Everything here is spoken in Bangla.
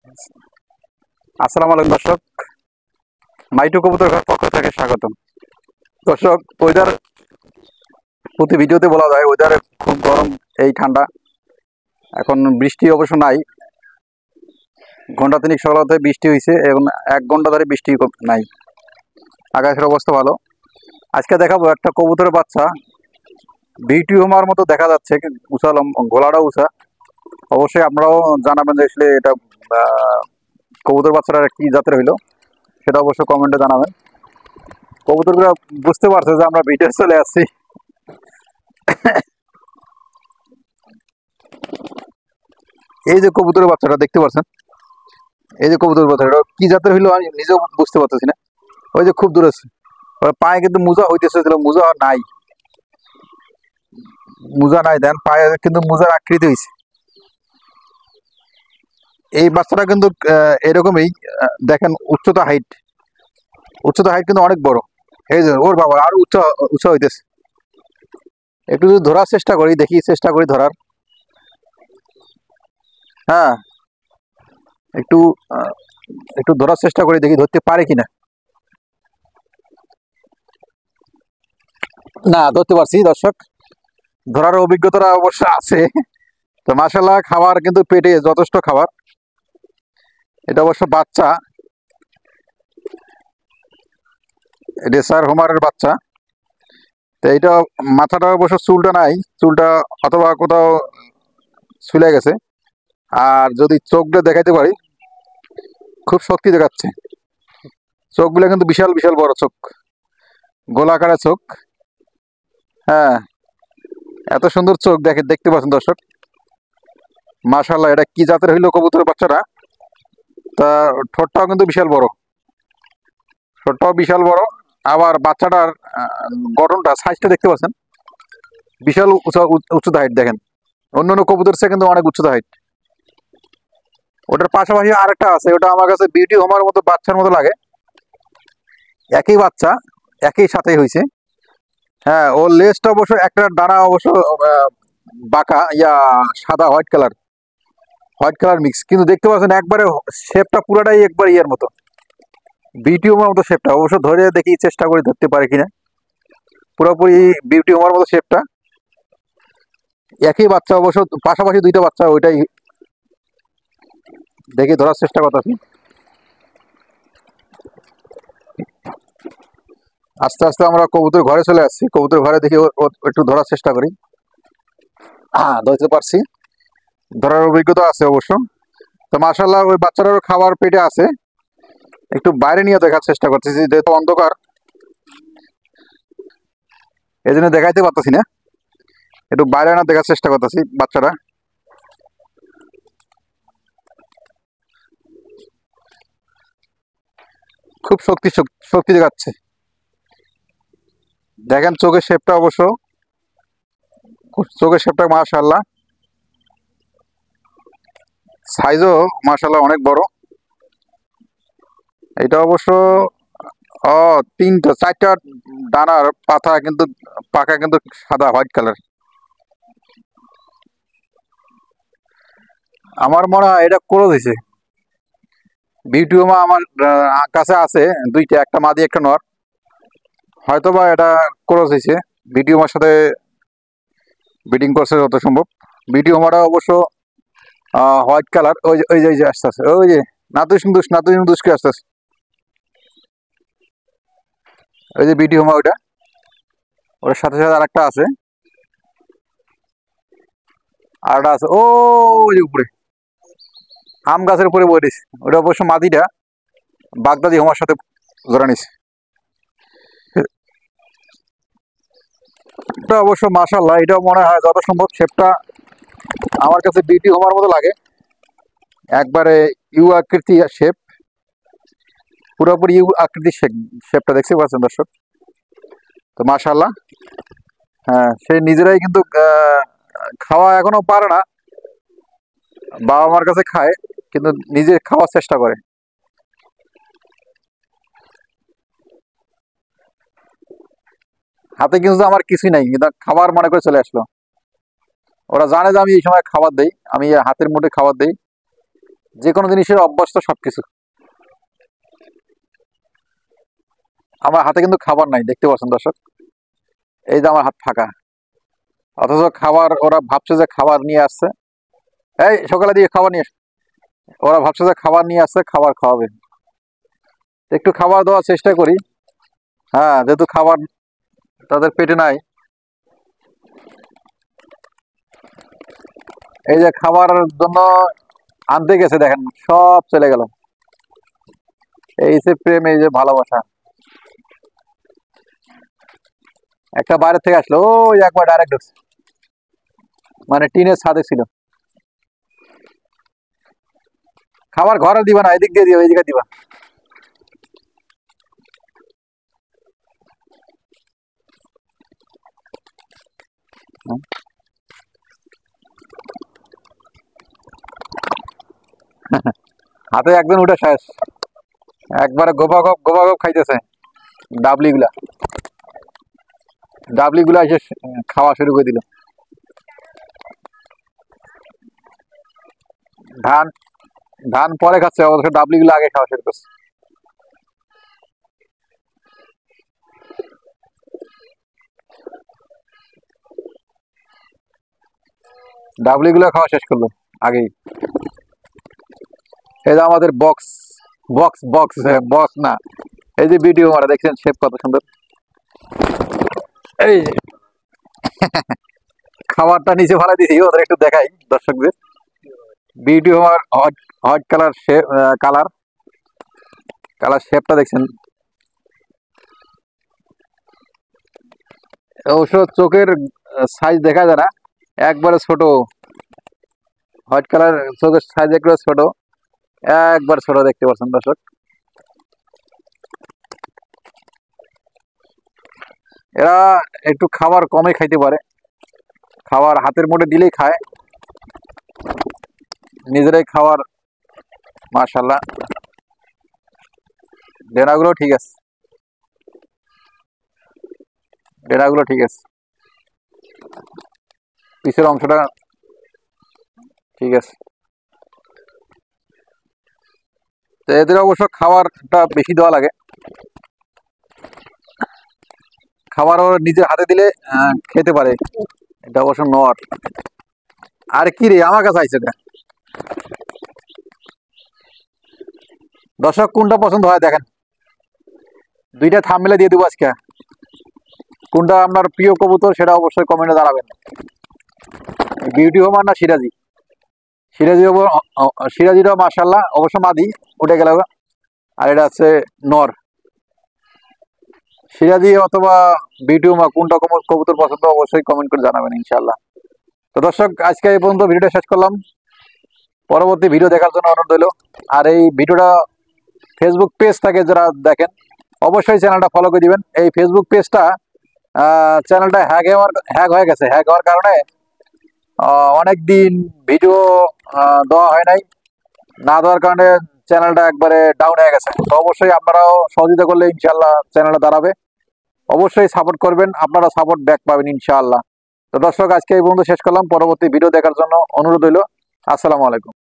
আসসালামু আলাইকুম দর্শক, মাইটু কবুতর ঘর পক্ষ থেকে স্বাগতম। দর্শক, ওয়েদার প্রতি ভিডিওতে বলা যায় ওয়েদারে খুব গরম, এই ঠান্ডা। এখন বৃষ্টি অবশ্য নাই, ঘন্টা তিনেক সকাল হতে বৃষ্টি হয়েছে, এখন 1 ঘন্টা ধরে বৃষ্টি নাই। আকাশের অবস্থা ভালো। আজকে দেখাবো একটা কবুতরের বাচ্চা, বিউটি হোমার মতো দেখা যাচ্ছে, উঁচা গলাটা উঁচা। অবশ্যই আপনারাও জানাবেন যে আসলে এটা কবুতর বাচ্চাটা কি জাতের হইলো, সেটা অবশ্যই কমেন্টে জানাবেন। কবুতরগুলো বুঝতে পারছে যে আমরা ভিডিও চলে আসছি। এই যে কবুতরের বাচ্চাটা দেখতে পাচ্ছেন, এই যে কবুতরের বাচ্চাটা কি জাতের হইলো আমি নিজেও বুঝতে পারতেছি না। ওই যে খুব দূরে আছে, ওর পায়ে কিন্তু মোজা হইতেছে, মোজা নাই, মোজা নাই, দেন পায়ে কিন্তু মোজার আকৃতি হয়েছে। এই বাচ্চাটা কিন্তু এরকমই, দেখেন উচ্চতা হাইট কিন্তু অনেক বড়। এই যে ওর বাবা আরো উচ্চা উচ্চা হইতেছে। একটু যদি ধরার চেষ্টা করি, চেষ্টা করি ধরার। হ্যাঁ, একটু একটু ধরার চেষ্টা করি, দেখি ধরতে পারে কিনা। না, ধরতে পারছি দর্শক, ধরার অভিজ্ঞতা অবশ্য আছে। তো মাশাআল্লাহ, খাবার কিন্তু পেটে যথেষ্ট খাবার। এটা অবশ্য বাচ্চা, রেসার হোমারের বাচ্চা। তো এইটা মাথাটা অবশ্য চুলটা নাই, চুলটা অথবা কোথাও ছুলে গেছে। আর যদি চোখটা দেখাইতে পারি, খুব শক্তি দেখাচ্ছে। চোখগুলো কিন্তু বিশাল বিশাল বড় চোখ, গোলাকারের চোখ। হ্যাঁ, এত সুন্দর চোখ দেখতে পাচ্ছেন দর্শক। মাশাআল্লাহ, এটা কি জাতের হইলো কবুতরের বাচ্চাটা। তা ঠোঁটটাও কিন্তু বিশাল বড়, ঠোঁটটাও বিশাল বড়। আবার বাচ্চাটার গঠনটা, সাইজটা দেখতে পাচ্ছেন, বিশাল উচ্চতা হাইট। দেখেন অন্য অন্য কবুতর চেয়ে কিন্তু অনেক উচ্চতা হাইট। ওটার পাশাপাশি আরেকটা আছে, ওটা আমার কাছে বিউটি হোমার মতো বাচ্চার মতো লাগে। একই বাচ্চা, একই সাথেই হয়েছে। হ্যাঁ, ওর লেজটা অবশ্য, একটা ডানা অবশ্য বাঁকা, সাদা হোয়াইট কালার মিক্স, কিন্তু দেখতে পাচ্ছেন একবারে শেপটা পুরাটাই একবার ইয়ের মতো, বিউটি হোমার মতো শেপটা। অবশ্য ধরে দেখি, চেষ্টা করি ধরতে পারে কিনা। পুরোপুরি বিউটি হোমার মতো শেপটা। একই বাচ্চা অবশ্য, পাশাপাশি দুইটা বাচ্চা, ওইটাই দেখি ধরার চেষ্টা করতেছি। আস্তে আস্তে আমরা কবুতর ঘরে চলে আসছি, কবুতর ঘরে দেখি একটু ধরার চেষ্টা করি। হ্যাঁ, ধরতে পারছি, ধরার অভিজ্ঞতা আছে অবশ্য। তো মাশাআল্লাহ, ওই বাচ্চাটারও খাবার পেটে আছে। একটু বাইরে নিয়ে দেখার চেষ্টা করতেছি, যেহেতু অন্ধকার, এই জন্য দেখাইতে পারতেছি না। একটু বাইরে না দেখার চেষ্টা করতেছি বাচ্চাটা। খুব শক্তি দেখাচ্ছে। দেখেন চোখের শেপটা অবশ্য, চোখের শেপটা মাশাআল্লাহ, সাইজও মাশাআল্লাহ অনেক বড়। এটা অবশ্য চারটা ডানার পাতা কিন্তু, পাকা কিন্তু সাদা হোয়াইট কালার। আমার মনে হয় এটা ক্রস হয়েছে। বিউটি হোমা আমার কাছে আছে দুইটা, একটা মাদি একটা নর। হয়তোবা এটা ক্রস হয়েছে, বিউটি হোমার সাথে ব্রিডিং করছে যত সম্ভব। বিউটি হোমাটা অবশ্য হোয়াইট কালার। ওই যে আস্তে আস্তে, ওই যে নাতুস আস্তে আস্তে, ওই যে বিউটি হোমা, ওইটা, ওর সাথে সাথে আরেকটা আছে, আরেকটা আছে ও, ওই যে উপরে আম গাছের উপরে বয়ে দিছে। ওটা অবশ্য মাদিটা বাগদাদি হোমার সাথে ধরে নিছে। এটা অবশ্য মাশাআল্লাহ, এটা মনে হয় যত সম্ভব শেপটা আমার কাছে বিউটি হোমার মতো লাগে। একবারে ইউ আকৃতি শেপ, পুরোপুরি ইউ আকৃতির শেপটা দেখতে পাচ্ছেন দর্শক। তো মাশাআল্লাহ, হ্যাঁ, সে নিজেরাই কিন্তু খাওয়া এখনো পারে না, বাবা মার কাছে খায়, কিন্তু নিজে খাওয়ার চেষ্টা করে। হাতে কিন্তু আমার কিছুই নাই, কিন্তু খাবার মনে করে চলে আসলো। ওরা জানে যে আমি এই সময় খাবার দেই, আমি হাতের মুঠে খাবার দেই। যে কোনো জিনিসের অভ্যাস তো সবকিছু। আমার হাতে কিন্তু খাবার নাই, দেখতে পাচ্ছেন দর্শক, এই যে আমার হাত ফাঁকা, অথচ খাবার ওরা ভাবছে যে খাবার নিয়ে আসছে। এই সকালে দিয়ে খাবার নিয়ে ওরা ভাবছে যে খাবার নিয়ে আসছে, খাবার খাওয়াবে। একটু খাবার দেওয়ার চেষ্টা করি। হ্যাঁ, যেহেতু খাবার তাদের পেটে নাই, এই যে খাবারের জন্য আনতে গেছে, দেখেন সব চলে গেল। এই যে প্রেম, এই যে ভালোবাসা। একটা বাইরে থেকে আসলো, ওই একবার ডাইরেক্ট ঢুকছে, মানে টিনের ছাদে ছিল। খাবার ঘরে দিবা না, এদিক দিয়ে দিবা, এইদিকে দিবা। হাতে একদিন উঠে শেষ, একবারে গোপা গপ খাইতেছে। ডাবলি গুলা ডাবলি গুলা এসে খাওয়া শুরু করে দিল। ধান ধান পরে খাচ্ছে, অবশ্য ডাবলি গুলো আগে খাওয়া শুরু করছে। ডাবলি গুলো খাওয়া শেষ করলো আগেই। এই যে আমাদের বক্স বক্স বক্স বক্স না, এই যে ভিডিও মারা দেখছেন, শেপ কত সুন্দর। এই যে খাবারটা নিচে ফেলা দিয়েছি, ওদের একটু দেখাই দর্শকদের। ভিডিও আমার hot hot colour shape, colour colour শেপটা দেখছেন। অবশ্য চোখের সাইজ দেখা যায় না, একবারে ছোট। হোয়াইট কালার চোখের সাইজ একবারে ছোট, একবার ছোট, দেখতে পাচ্ছেন দর্শক। এরা একটু খাবার কমে খাইতে পারে, খাবার হাতের মুঠে দিলেই খায়, নিজেরাই খাবার। মাশাল্লাহ, ডেনাগুলো ঠিক আছে, ডেনাগুলো ঠিক আছে, পিছের অংশটা ঠিক আছে। তো এদের অবশ্য খাবারটা বেশি দেওয়া লাগে, খাবার ওর নিজের হাতে দিলে খেতে পারে। এটা অবশ্য নর। আর কি রে, আমার কাছে আইছে এটা। দর্শক কোনটা পছন্দ হয় দেখেন, দুইটা থাম্বনেলে দিয়ে দেবো আজকে। কোনটা আপনার প্রিয় কবুতর সেটা অবশ্যই কমেন্টে জানাবেন। বিউটি হোমার না সিরাজি? সিরাজি সিরাজিটাও মাশাল্লাহ, অবশ্য মাদি উঠে গেল। আর এটা হচ্ছে নর। সিরাজি অথবা বিউটি হোমা, কোনটা কবুতর পছন্দ অবশ্যই কমেন্ট করে জানাবেন ইনশাল্লাহ। তো দর্শক, আজকে এই পর্যন্ত ভিডিওটা শেষ করলাম। পরবর্তী ভিডিও দেখার জন্য অনুরোধ রইল। আর এই ভিডিওটা ফেসবুক পেজ থেকে যারা দেখেন, অবশ্যই চ্যানেলটা ফলো করে দিবেন। এই ফেসবুক পেজটা চ্যানেলটা হ্যাক হয়ে গেছে। হ্যাক হওয়ার কারণে অনেক দিন ভিডিও দেওয়া হয় নাই, না দেওয়ার কারণে চ্যানেলটা একবারে ডাউন হয়ে গেছে। তো অবশ্যই আপনারাও সহযোগিতা করলে ইনশাল্লাহ চ্যানেলটা দাঁড়াবে। অবশ্যই সাপোর্ট করবেন, আপনারা সাপোর্ট ব্যাক পাবেন ইনশাআল্লাহ। তো দর্শক, আজকে এই পর্যন্ত শেষ করলাম। পরবর্তী ভিডিও দেখার জন্য অনুরোধ রইল। আসসালামু আলাইকুম।